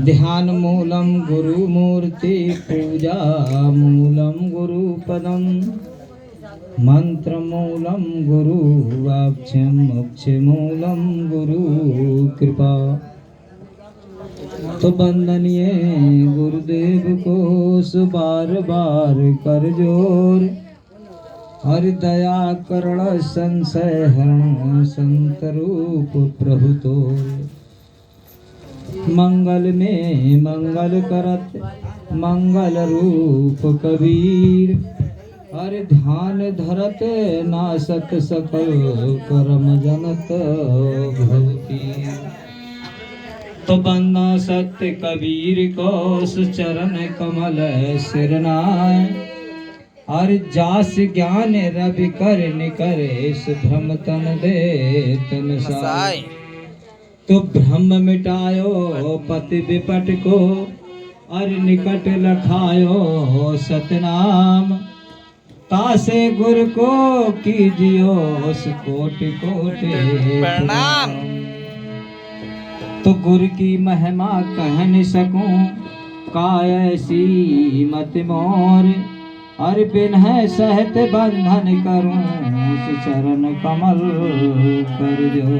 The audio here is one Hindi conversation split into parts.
ध्यान मूलम गुरु मूर्ति पूजा मूलम गुरु पदम मंत्र मूलम गुरु वाक्यम मोक्ष मूलम गुरु कृपा। तो वंदनीय गुरुदेव को बार बार कर जोर हर दया करण संशय हरण संत रूप प्रभु तो। मंगल में मंगल करत मंगल रूप कबीर हर ध्यान धरत नासत सकल करम जनत भवती। तो बंदा सत्य कबीर को चरण कमल सिरनाय हर जास ज्ञान रवि कर निकरे सुभ्रम तन दे तन साय। तो ब्रह्म मिटायो पति विपट को और निकट लखायो सतनाम तासे गुरु को कीजियो कोटि कोटि प्रणाम। तो गुरु की महिमा कह न सकूं कायसी मत मोर और बिन है सहत बंधन करूं चरण कमल कर जो।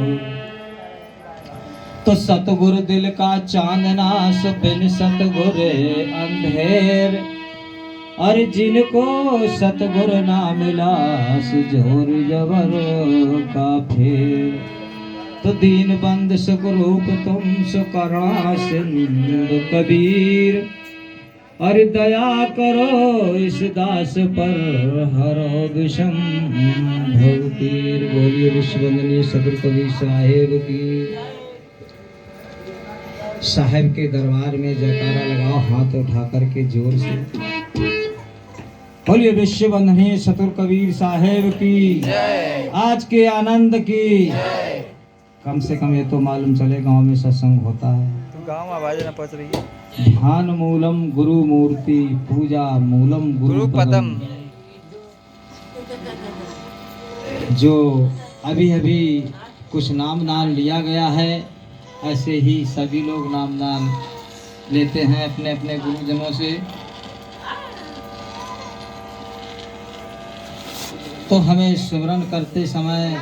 तो सतगुरु दिल का चांदना बिन सतगुरु अंधेर और जिनको सतगुरु ना मिला सुजोर जबर का फेर। तो दीन बंद सुखरूप तुम सुकरुणा सिंधु कबीर और दया करो इस दास पर हरो विषम भवतीर। बोलिए विश्ववंदनीय सदगुरु कबीर साहेब की। साहेब के दरबार में जयकारा लगाओ हाथ उठा करके जोर से। बोलिए विश्ववंदनीय सदगुरु कबीर साहेब की जय। आज के आनंद की जय। कम से कम ये तो मालूम चले गांव में सत्संग होता है। तो गांव में आवाज ना पहुंच रही है। ध्यान मूलम गुरु मूर्ति पूजा मूलम गुरु पदम। जो अभी अभी कुछ नाम लिया गया है ऐसे ही सभी लोग नाम लेते हैं अपने अपने गुरुजनों से। तो हमें स्मरण करते समय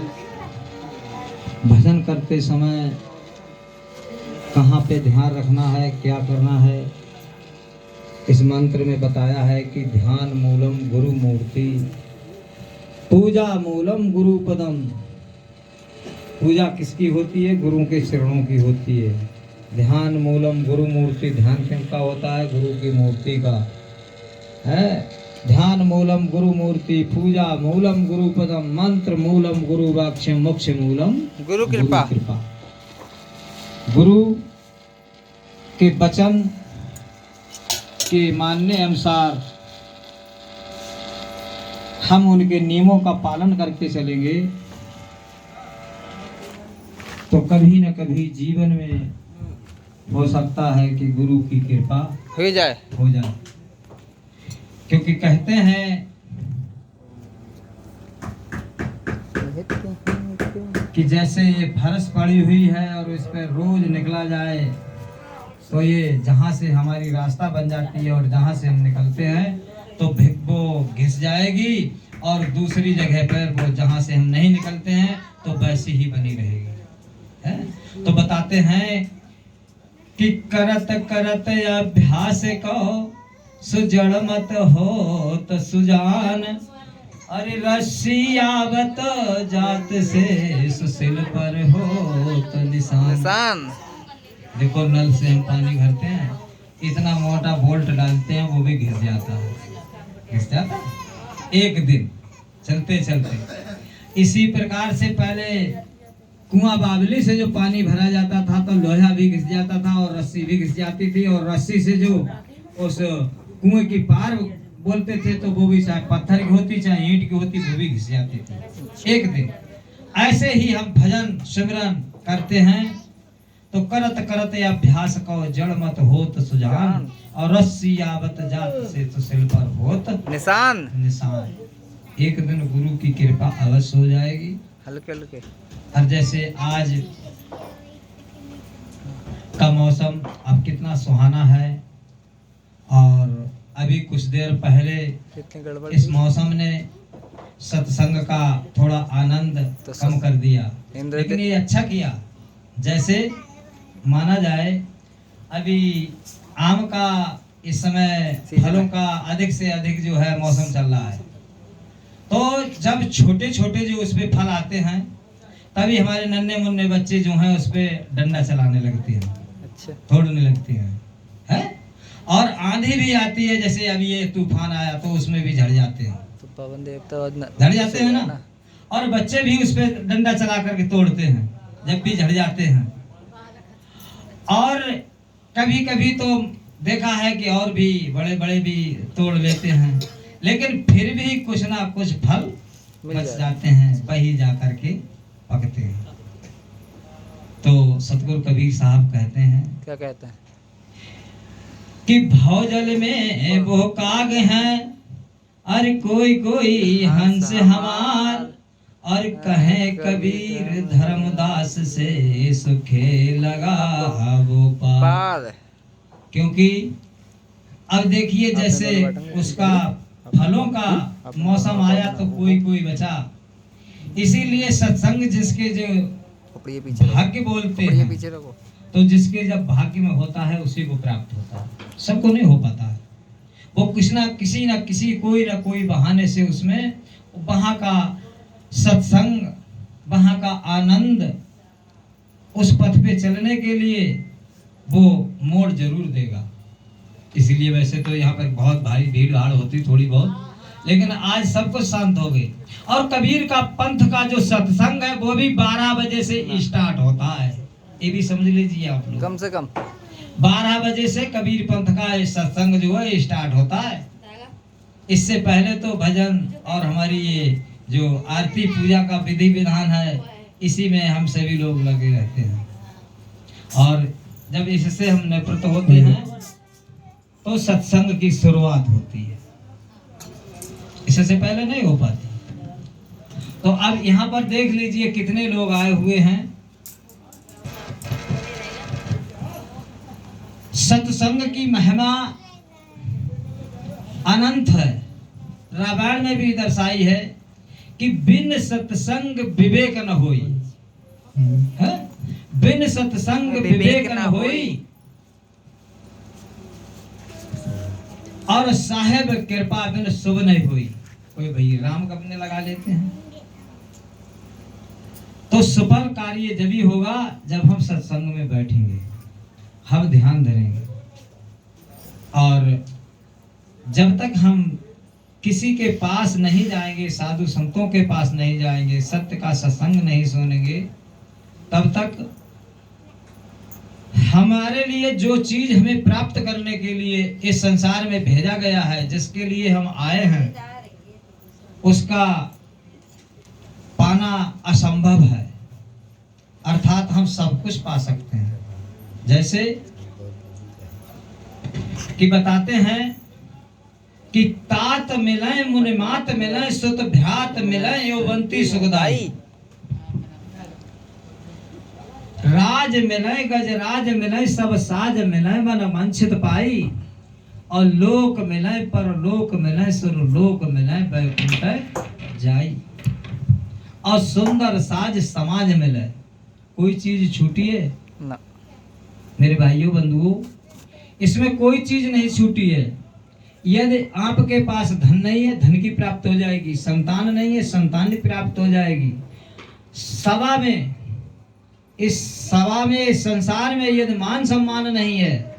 भजन करते समय कहाँ पे ध्यान रखना है क्या करना है इस मंत्र में बताया है कि ध्यान मूलम गुरु मूर्ति पूजा मूलम गुरु पदम। पूजा किसकी होती है? गुरु के चरणों की होती है। ध्यान मूलम गुरु मूर्ति ध्यान किसका होता है? गुरु की मूर्ति का है। ध्यान मूलम गुरु मूर्ति पूजा मूलम गुरु पदम मंत्र मूलम गुरु वाक्यम मोक्ष मूलम गुरु कृपा। गुरु के वचन के मानने अनुसार हम उनके नियमों का पालन करके चलेंगे तो कभी न कभी जीवन में हो सकता है कि गुरु की कृपा हो जाए। क्योंकि कहते हैं कि जैसे ये फर्श पड़ी हुई है और इस पर रोज निकला जाए तो ये जहाँ से हमारी रास्ता बन जाती है और जहाँ से हम निकलते हैं तो वो घिस जाएगी और दूसरी जगह पर वो जहाँ से हम नहीं निकलते हैं तो वैसी ही बनी रहेगी है? तो बताते हैं कि करत करत अभ्यास कहो सुजड़ मत हो तो सुजान अरे रस्सी आवत जात से सुशील पर हो तो निशान। देखो नल से हम पानी भरते हैं इतना मोटा बोल्ट डालते हैं वो भी घिस जाता है एक दिन चलते चलते। इसी प्रकार से पहले कुआं बावली से जो पानी भरा जाता था तो लोहा भी घिस जाता था और रस्सी भी घिस जाती थी और रस्सी से जो उस कुएं की पार बोलते थे तो वो भी चाहे पत्थर की होती चाहे ईंट की होती वो भी घिस जाती थी एक दिन। ऐसे ही हम भजन सिमरन करते हैं तो करत करत अभ्यास को जड़ मत होत सुजान और रस्सी आवत जात से तो सिल पर होत निशान। एक दिन गुरु की कृपा अवश्य हो जाएगी। हल्के हल्के। और जैसे आज का मौसम अब कितना सुहाना है। और अभी कुछ देर पहले कितनी गड़बड़ इस थी। मौसम ने सत्संग का थोड़ा आनंद तो कम कर दिया, इंद्र लेकिन ये अच्छा किया। जैसे माना जाए अभी आम का इस समय सीजन फलों है। का अधिक से अधिक जो है मौसम चल रहा है, तो जब छोटे छोटे जो उस पे फल आते हैं तभी हमारे नन्हे मुन्ने बच्चे जो हैं उस पे डंडा चलाने लगते हैं, अच्छा तोड़ने लगते हैं। और आंधी भी आती है, जैसे अभी ये तूफान आया तो उसमें भी झड़ जाते हैं, तो पवन देवता झड़ जाते हैं ना। और बच्चे भी उस पे डंडा चला करके तोड़ते हैं जब भी झड़ जाते हैं। और कभी कभी तो देखा है कि और भी बड़े बड़े भी तोड़ लेते हैं, लेकिन फिर भी कुछ ना कुछ फल बच जाते हैं, वही जा करके पकते हैं। तो सतगुरु कबीर साहब कहते हैं क्या कहते हैं कि भवजल में वो काग हैं, अरे कोई कोई हंस हमार, और कहे कबीर धर्मदास से सुखे लगा वो पार। क्योंकि अब देखिए जैसे उसका फलों का मौसम आया तो कोई कोई बचा, इसीलिए सत्संग जिसके जो भाग्य बोलते हैं, पीछे रखो। तो जिसके जब भाग्य में होता है उसी को प्राप्त होता है, सबको नहीं हो पाता है। वो किसी ना किसी कोई ना कोई बहाने से उसमें वहाँ का सत्संग, वहाँ का आनंद, उस पथ पे चलने के लिए वो मोड़ जरूर देगा। इसीलिए वैसे तो यहाँ पर बहुत भारी भीड़ भाड़ होती थोड़ी बहुत, लेकिन आज सब कुछ शांत हो गई। और कबीर का पंथ का जो सत्संग है वो भी 12 बजे से स्टार्ट होता है, ये भी समझ लीजिए आप लोग। कम से कम 12 बजे से कबीर पंथ का सत्संग जो है स्टार्ट होता है। इससे पहले तो भजन और हमारी ये जो आरती पूजा का विधि विधान है, इसी में हम सभी लोग लगे रहते हैं। और जब इससे हम निवृत्त होते हैं तो सत्संग की शुरुआत होती है, इससे पहले नहीं हो पाती। तो अब यहाँ पर देख लीजिए कितने लोग आए हुए हैं। सत्संग की महिमा अनंत है। रामायण में भी दर्शाई है कि बिन सत्संग विवेक न होई, बिन सत्संग विवेक न होई, और साहेब कृपा बिन शुभ नहीं हुई। कोई भाई राम कपने लगा लेते हैं। तो सफल कार्य जब ही होगा जब हम सत्संग में बैठेंगे, हम ध्यान धरेंगे। और जब तक हम किसी के पास नहीं जाएंगे, साधु संतों के पास नहीं जाएंगे, सत्य का सत्संग नहीं सुनेंगे, तब तक हमारे लिए जो चीज हमें प्राप्त करने के लिए इस संसार में भेजा गया है, जिसके लिए हम आए हैं, उसका पाना असंभव है। अर्थात हम सब कुछ पा सकते हैं। जैसे कि बताते हैं कि तात मिले मुनि मात मिले, सुत भ्रात मिले, यौवंती सुखदाई। राज मिले गज राज मिले, सब साज मिले, मन मंचित पाई, और लोक मिले पर लोक मिले, सुरलोक मिले, वैकुंठ जाई। और सुंदर साज समाज मिले, कोई चीज छूटी है ना मेरे भाइयों बंधुओं, इसमें कोई चीज नहीं छूटी है। यदि आपके पास धन नहीं है, धन की प्राप्त हो जाएगी, संतान नहीं है, संतान की प्राप्त हो जाएगी। सभा में, इस सभा में, इस संसार में यदि मान सम्मान नहीं है,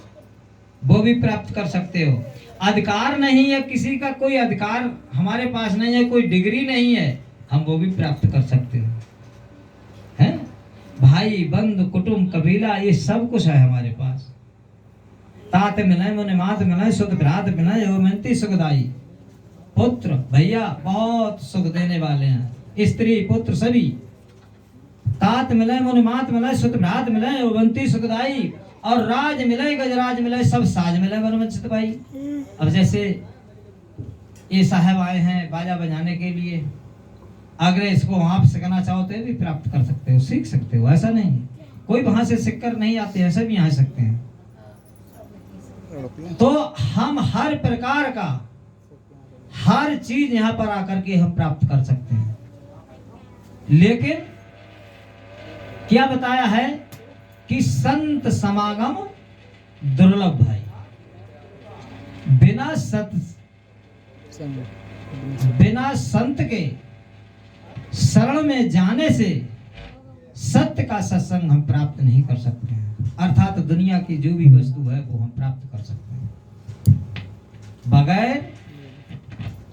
वो भी प्राप्त कर सकते हो। अधिकार नहीं है, किसी का कोई अधिकार हमारे पास नहीं है, कोई डिग्री नहीं है, हम वो भी प्राप्त कर सकते हो। हैं? भाई बंधु कुटुंब कबीला, ये सब कुछ है हमारे पास। तात मिलाए मुनि मात मिलाए, सुत भ्रात मिलाए, यौवंती सुखदाई। पुत्र भैया बहुत सुख देने वाले हैं, स्त्री पुत्र सभी। तात मिलाए मुनि मात मिलाए, सुत भ्रात मिलाए, यौवंती सुखदाई। और राज मिलाए गजराज मिलाए, सब साज मिलाए वनवंचित भाई। अब जैसे ये साहब आए हैं बाजा बजाने के लिए, अगर इसको आप सीखना चाहो तो भी प्राप्त कर सकते हो, सीख सकते हो, ऐसा नहीं। कोई वहां से सीखकर नहीं आते हैं, सब यहाँ आ सकते हैं। तो हम हर प्रकार का हर चीज यहाँ पर आकर के हम प्राप्त कर सकते हैं। लेकिन क्या बताया है कि संत समागम दुर्लभ है। बिना संत के शरण में जाने से सत्य का सत्संग हम प्राप्त नहीं कर सकते हैं। अर्थात दुनिया की जो भी वस्तु है वो हम प्राप्त कर सकते हैं, बगैर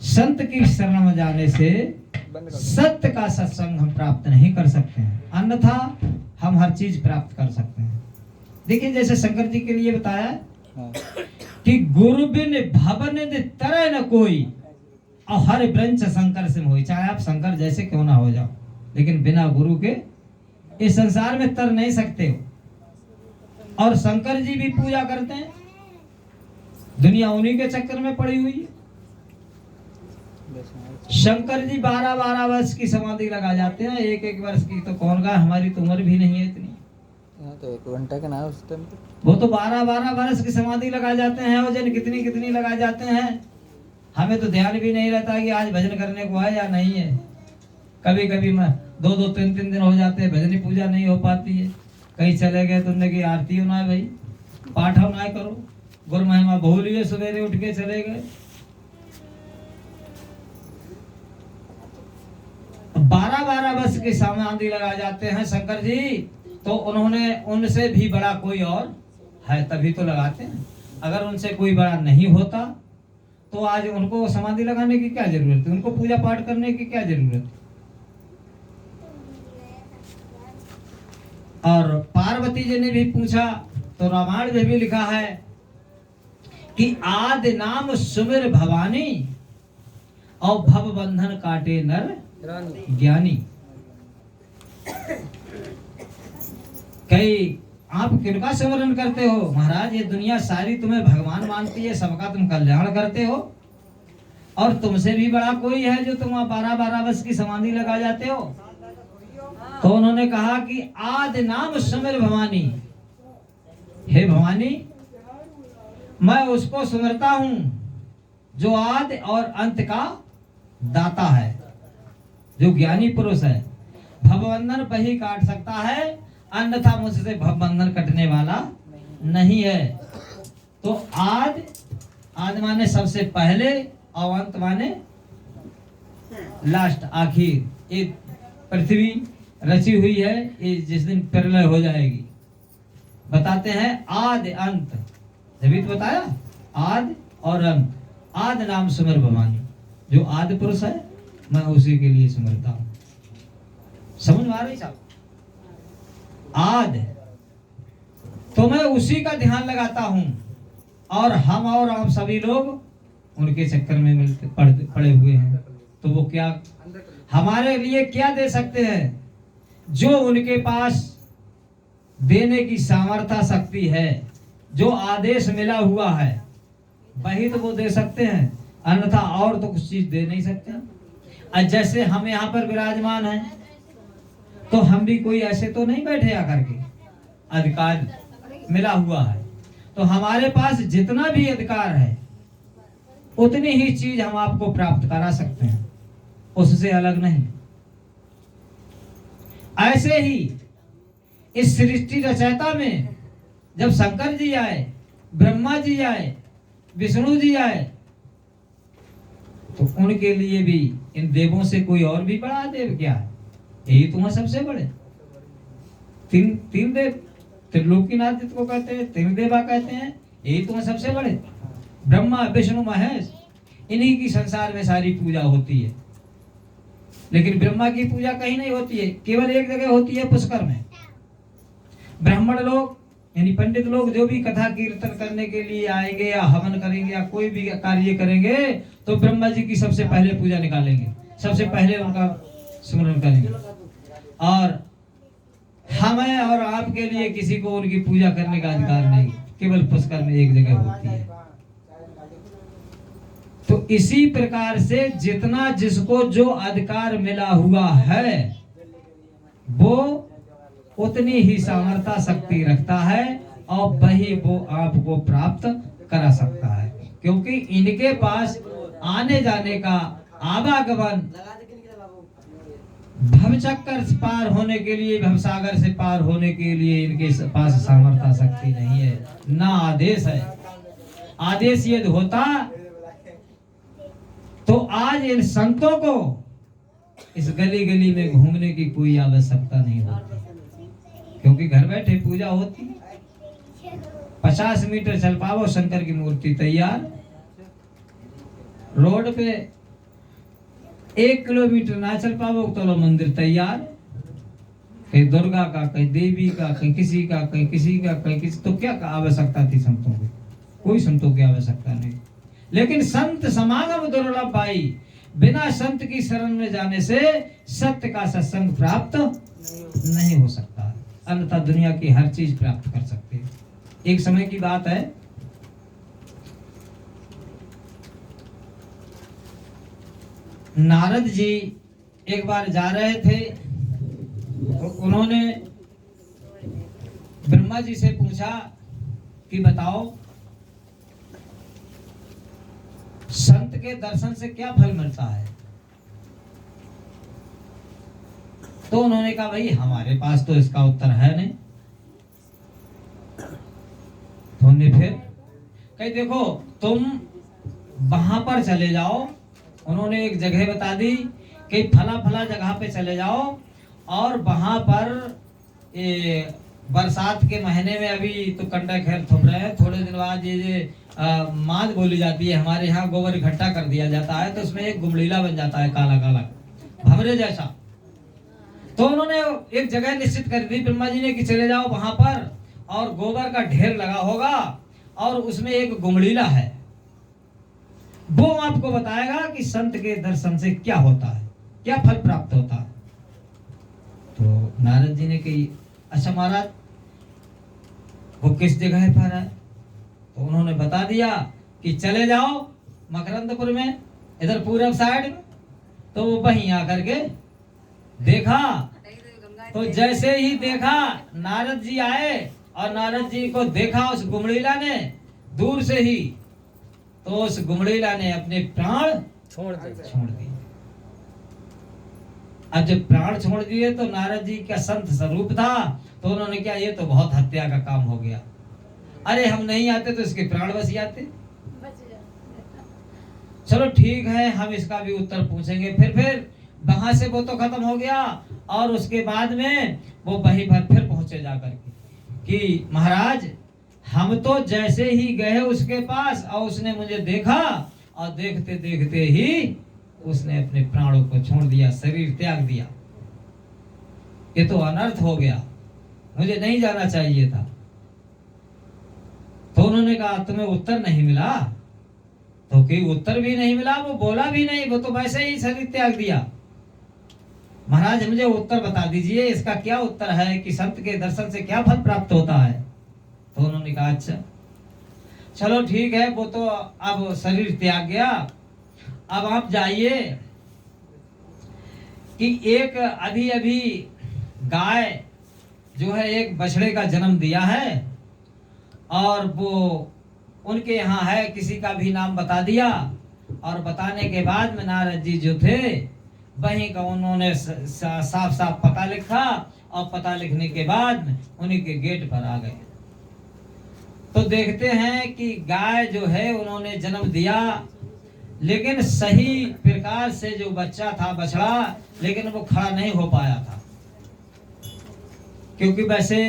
संत की शरण में जाने से सत्य का सत्संग हम प्राप्त नहीं कर सकते हैं। अन्यथा हम हर चीज प्राप्त कर सकते हैं। देखिए जैसे शंकर जी के लिए बताया कि गुरु बिन भवन तरह न कोई और हर ब्रंच शंकर से मोहि। चाहे आप शंकर जैसे क्यों ना हो जाओ, लेकिन बिना गुरु के इस संसार में तर नहीं सकते हो। और शंकर जी भी पूजा करते हैं, दुनिया उन्हीं के चक्कर में पड़ी हुई है। शंकर जी 12-12 वर्ष की समाधि लगा जाते हैं, 1-1 वर्ष की तो कौन का, हमारी तो उम्र भी नहीं है इतनी। तो 1 घंटा का ना उस टाइम तो वो तो 12-12 वर्ष की समाधि लगा जाते हैं, वजन कितनी कितनी लगा जाते हैं। हमें तो ध्यान भी नहीं रहता कि आज भजन करने को है या नहीं है। कभी कभी 2-2, 3-3 दिन हो जाते हैं, भजनी पूजा नहीं हो पाती है। कहीं चले गए तुमने की आरती होना है भाई, पाठ होना करो, गुरु महिमा भूल लिए, सवेरे उठ के चले गए। 12-12 वर्ष के समाधि लगा जाते हैं शंकर जी, तो उन्होंने उनसे भी बड़ा कोई और है तभी तो लगाते हैं। अगर उनसे कोई बड़ा नहीं होता तो आज उनको समाधि लगाने की क्या जरूरत है, उनको पूजा पाठ करने की क्या जरूरत है। और पार्वती जी ने भी पूछा तो रामायण में भी लिखा है कि आदि नाम सुमिर भवानी और भव बंधन काटे नर ज्ञानी। कई आप किनका स्मरण करते हो महाराज, ये दुनिया सारी तुम्हें भगवान मानती है, सबका तुम कल्याण करते हो, और तुमसे भी बड़ा कोई है जो तुम 12-12 वर्ष की समाधि लगा जाते हो। तो उन्होंने कहा कि आदि नाम सुमिर भवानी, हे भवानी मैं उसको सुमिरता हूं जो आदि और अंत का दाता है, जो ज्ञानी पुरुष है। भवबंधन वही काट सकता है, अन्यथा मुझसे भवबंधन कटने वाला नहीं है। तो आदि माने सबसे पहले और अंत माने लास्ट, आखिर। ये पृथ्वी रची हुई है, ये जिस दिन प्रलय हो जाएगी। बताते हैं आदि अंत, जब तो बताया आदि और अंत। आदि नाम सुमिर भवानी, जो आदि पुरुष है मैं उसी के लिए सुमिरता हूं। समझ में आ रही साहब? आदि तो मैं उसी का ध्यान लगाता हूं, और हम और आप सभी लोग उनके चक्कर में मिलते पड़े हुए हैं। तो वो क्या हमारे लिए क्या दे सकते हैं? जो उनके पास देने की सामर्थ्य शक्ति है, जो आदेश मिला हुआ है वही तो वो दे सकते हैं, अन्यथा और तो कुछ चीज दे नहीं सकते। और जैसे हम यहाँ पर विराजमान हैं तो हम भी कोई ऐसे तो नहीं बैठे आकर के, अधिकार मिला हुआ है तो हमारे पास जितना भी अधिकार है उतनी ही चीज हम आपको प्राप्त करा सकते हैं, उससे अलग नहीं। ऐसे ही इस सृष्टि रचयिता में जब शंकर जी आए, ब्रह्मा जी आए, विष्णु जी आए, तो उनके लिए भी इन देवों से कोई और भी बड़ा देव क्या है? यही तुम्हें सबसे बड़े तीन देव, त्रिलोकीनाथ जिसको कहते हैं, तीन देवा कहते हैं, यही तुम्हें सबसे बड़े। ब्रह्मा विष्णु महेश, इन्हीं की संसार में सारी पूजा होती है। लेकिन ब्रह्मा की पूजा कहीं नहीं होती है, केवल एक जगह होती है, पुष्कर में। ब्राह्मण लोग यानी पंडित लोग जो भी कथा कीर्तन करने के लिए आएंगे या हवन करेंगे या कोई भी कार्य करेंगे तो ब्रह्मा जी की सबसे पहले पूजा निकालेंगे, सबसे पहले उनका स्मरण करेंगे। और हमें और आपके लिए किसी को उनकी पूजा करने का अधिकार नहीं, केवल पुष्कर में एक जगह होती है। तो इसी प्रकार से जितना जिसको जो अधिकार मिला हुआ है वो उतनी ही सामर्थ्य शक्ति रखता है और वही वो आपको प्राप्त करा सकता है, क्योंकि इनके पास आने जाने का आवागमन भवचक्कर से पार होने के लिए, भवसागर से पार होने के लिए इनके पास सामर्थ्य शक्ति नहीं है, ना आदेश है। आदेश यदि होता तो आज इन संतों को इस गली गली में घूमने की कोई आवश्यकता नहीं होती, क्योंकि घर बैठे पूजा होती। 50 मीटर चल पाओ शंकर की मूर्ति तैयार, रोड पे 1 किलोमीटर ना चल पाओ तो लो मंदिर तैयार, कहीं दुर्गा का, कहीं देवी का, कहीं किसी का, कहीं किसी का, कहीं किसी। तो क्या आवश्यकता थी संतों की? कोई संतों की आवश्यकता नहीं। लेकिन संत समागम दुर्लभ भाई, बिना संत की शरण में जाने से सत्य का सत्संग प्राप्त नहीं हो सकता, अन्यथा दुनिया की हर चीज प्राप्त कर सकते हैं। एक समय की बात है, नारद जी एक बार जा रहे थे तो उन्होंने ब्रह्मा जी से पूछा कि बताओ संत के दर्शन से क्या फल मिलता है? तो उन्होंने कहा भाई हमारे पास तो इसका उत्तर है नहीं। तो उन्होंने फिर कही देखो तुम वहां पर चले जाओ। उन्होंने एक जगह बता दी कि फला फला जगह पे चले जाओ और वहां पर बरसात के महीने में, अभी तो कंडा खैर थोप रहे हैं, थोड़े दिन बाद ये माद बोली जाती है, हमारे यहाँ गोबर इकट्ठा कर दिया जाता है तो उसमें एक गुमड़ीला बन जाता है काला काला भंवरे जैसा। तो उन्होंने एक जगह निश्चित कर दी ब्रह्मा जी ने कि चले जाओ वहां पर, और गोबर का ढेर लगा होगा और उसमें एक गुमड़ीला है, वो आपको बताएगा कि संत के दर्शन से क्या होता है, क्या फल प्राप्त होता है। तो नारद जी ने कही अच्छा महाराज वो किस जगह पर है? तो उन्होंने बता दिया कि चले जाओ मकरंदपुर में, इधर पूरब साइड में। तो वो वहीं आकर के देखा, तो जैसे ही देखा नारद जी आए और नारद जी को देखा उस गुमड़ीला ने दूर से ही, तो उस गुमड़ीला ने अपने प्राण छोड़ दिए। अब जब प्राण छोड़ दिए तो नारद जी का संत स्वरूप था, तो उन्होंने क्या, ये तो बहुत हत्या का काम हो गया, अरे हम नहीं आते तो इसके प्राण बच जाते। चलो ठीक है, हम इसका भी उत्तर पूछेंगे। फिर वहां से वो तो खत्म हो गया, और उसके बाद में वो वहीं पर फिर पहुंचे जाकर के कि महाराज हम तो जैसे ही गए उसके पास और उसने मुझे देखा, और देखते देखते ही उसने अपने प्राणों को छोड़ दिया, शरीर त्याग दिया। ये तो अनर्थ हो गया, मुझे नहीं जाना चाहिए था। तो उन्होंने कहा तुम्हें उत्तर नहीं मिला? तो कि उत्तर भी नहीं मिला, वो बोला भी नहीं, वो तो वैसे ही शरीर त्याग दिया। महाराज मुझे उत्तर बता दीजिए, इसका क्या उत्तर है कि संत के दर्शन से क्या फल प्राप्त होता है? तो उन्होंने कहा अच्छा चलो ठीक है, वो तो अब शरीर त्याग गया, अब आप जाइए कि एक अभी अभी गाय जो है एक बछड़े का जन्म दिया है, और वो उनके यहाँ है, किसी का भी नाम बता दिया, और बताने के बाद में नारद जी जो थे वहीं का उन्होंने साफ साफ पता लिखा, और पता लिखने के बाद उन्हीं के गेट पर आ गए। तो देखते हैं कि गाय जो है उन्होंने जन्म दिया, लेकिन सही प्रकार से जो बच्चा था बछड़ा, लेकिन वो खड़ा नहीं हो पाया था, क्योंकि वैसे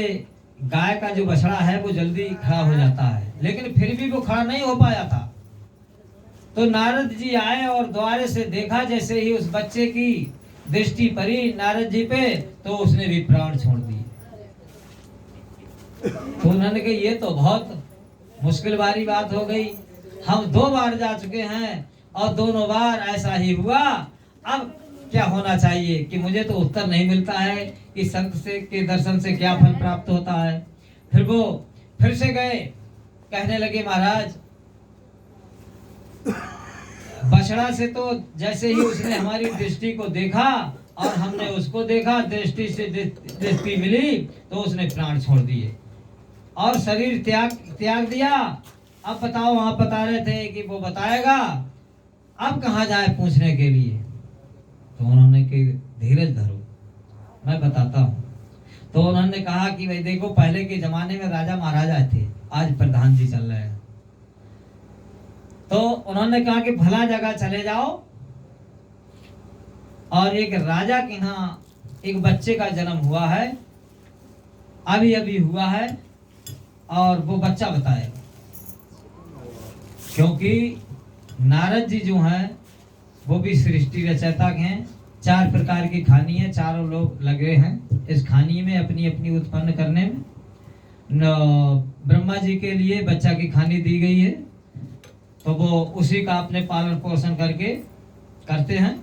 गाय का जो बछड़ा है वो जल्दी खड़ा हो जाता है, लेकिन फिर भी वो खड़ा नहीं हो पाया था। तो नारद जी आए और द्वारे से देखा, जैसे ही उस बच्चे की दृष्टि पड़ी नारद जी पे, तो उसने भी प्राण छोड़ दिए। तो उन्होंने कहा ये तो बहुत मुश्किल वाली बात हो गई, हम 2 बार जा चुके हैं और दोनों बार ऐसा ही हुआ, अब क्या होना चाहिए? कि मुझे तो उत्तर नहीं मिलता है कि संत से के दर्शन से क्या फल प्राप्त होता है। फिर वो फिर से गए, कहने लगे महाराज बछड़ा से तो जैसे ही उसने हमारी दृष्टि को देखा और हमने उसको देखा, दृष्टि से दृष्टि मिली तो उसने प्राण छोड़ दिए और शरीर त्याग दिया। अब बताओ, वहां बता रहे थे कि वो बताएगा, अब कहाँ जाए पूछने के लिए। तो उन्होंने कि धीरज धरो, मैं बताता हूँ। तो उन्होंने कहा कि भाई देखो, पहले के जमाने में राजा महाराजा थे, आज प्रधान जी चल रहे हैं। तो उन्होंने कहा कि भला जगह चले जाओ और एक राजा के यहाँ एक बच्चे का जन्म हुआ है, अभी अभी हुआ है, और वो बच्चा बताएगा। क्योंकि नारद जी जो हैं वो भी सृष्टि रचयिता के हैं। 4 प्रकार की खानी है, चारों लोग लगे हैं इस खानी में अपनी अपनी उत्पन्न करने में। ब्रह्मा जी के लिए बच्चा की खानी दी गई है, तो वो उसी का अपने पालन पोषण करके करते हैं।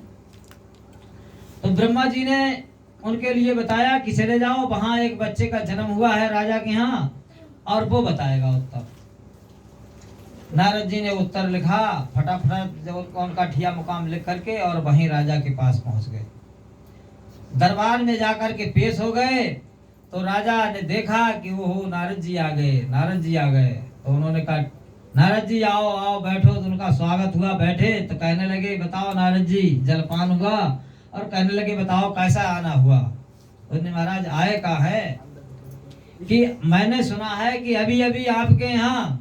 तो ब्रह्मा जी ने उनके लिए बताया कि चले जाओ, वहां एक बच्चे का जन्म हुआ है राजा के यहाँ, और वो बताएगा उत्तर। नारद जी ने उत्तर लिखा फटाफट, जब उनका ठिया मुकाम लिख करके, और वहीं राजा के पास पहुंच गए। दरबार में जाकर के पेश हो गए तो राजा ने देखा कि वो नारद जी आ गए, नारद जी आ गए। तो उन्होंने कहा नारद जी आओ आओ बैठो। तो उनका स्वागत हुआ, बैठे। तो कहने लगे बताओ नारद जी, जलपान हुआ, और कहने लगे बताओ कैसा आना हुआ। उन्होंने महाराज आए का है कि मैंने सुना है कि अभी अभी आपके यहाँ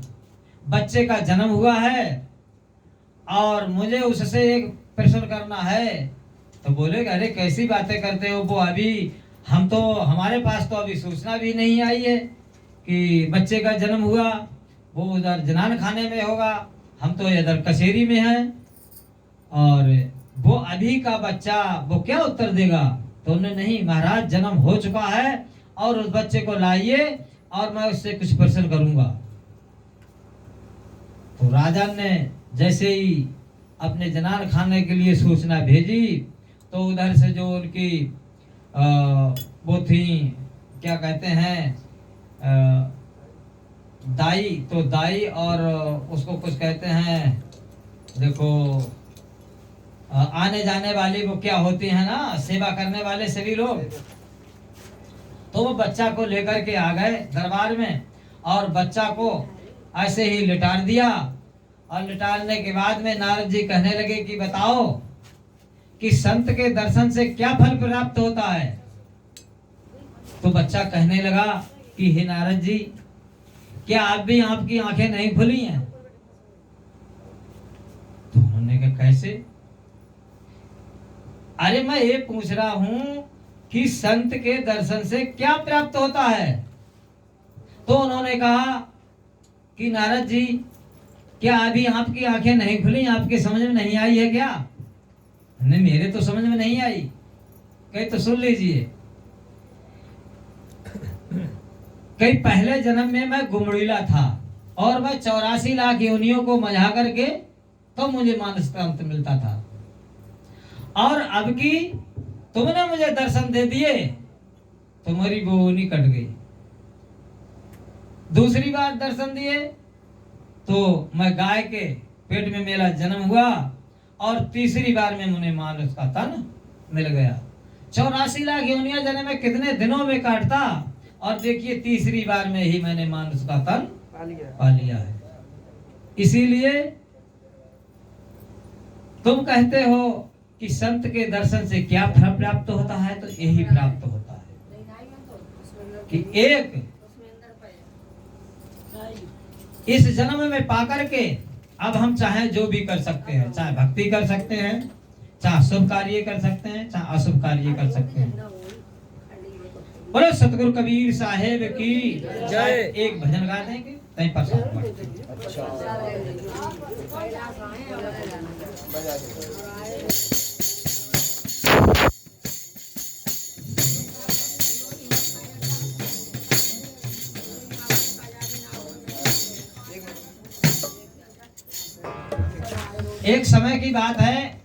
बच्चे का जन्म हुआ है और मुझे उससे एक प्रश्न करना है। तो बोले अरे कैसी बातें करते हो, वो अभी हम तो, हमारे पास तो अभी सूचना भी नहीं आई है कि बच्चे का जन्म हुआ, वो उधर जनान खाने में होगा, हम तो इधर कचेरी में हैं, और वो अभी का बच्चा वो क्या उत्तर देगा। तो उन्होंने नहीं महाराज, जन्म हो चुका है और उस बच्चे को लाइए और मैं उससे कुछ प्रश्न करूंगा। तो राजा ने जैसे ही अपने जनान खाने के लिए सूचना भेजी, तो उधर से जो उनकी वो थी, क्या कहते हैं, दाई, तो दाई और उसको कुछ कहते हैं, देखो आने जाने वाली वो क्या होती है ना, सेवा करने वाले सभी लोग। तो वो बच्चा को लेकर के आ गए दरबार में, और बच्चा को ऐसे ही लिटार दिया। और लिटारने के बाद में नारद जी कहने लगे कि बताओ कि संत के दर्शन से क्या फल प्राप्त होता है। तो बच्चा कहने लगा कि हे नारद जी, क्या आप भी, आपकी आंखें नहीं खुली हैं। तो उन्होंने कहा कैसे। अरे मैं ये पूछ रहा हूं कि संत के दर्शन से क्या प्राप्त होता है। तो उन्होंने कहा कि नारद जी, क्या अभी आपकी आंखें नहीं खुली, आपके समझ में नहीं आई है क्या। नहीं, मेरे तो समझ में नहीं आई। कहीं तो सुन लीजिए, कई पहले जन्म में मैं गुमड़ीला था और मैं 84 लाख योनियों को मजा करके तो मुझे मानस प्राप्त मिलता था, और अब की तुमने मुझे दर्शन दे दिए, तुम्हारी बोनी कट गई। दूसरी बार दर्शन दिए तो मैं गाय के पेट में मेरा जन्म हुआ, और तीसरी बार में मुझे मानस का तन मिल गया। 84 लाख योनिया जन्म में कितने दिनों में काटता, और देखिए तीसरी बार में ही मैंने मानस का तन पा लिया है। इसीलिए तुम कहते हो कि संत के दर्शन से क्या फल प्राप्त होता है, तो यही प्राप्त होता है कि एक इस जन्म में पाकर के अब हम चाहे जो भी कर सकते हैं, चाहे भक्ति कर सकते हैं, चाहे शुभ कार्य कर सकते हैं, चाहे अशुभ कार्य कर सकते हैं। बोलो सतगुरु कबीर साहेब की जय। एक भजन गा देंगे तहीं पर एक समय की बात है,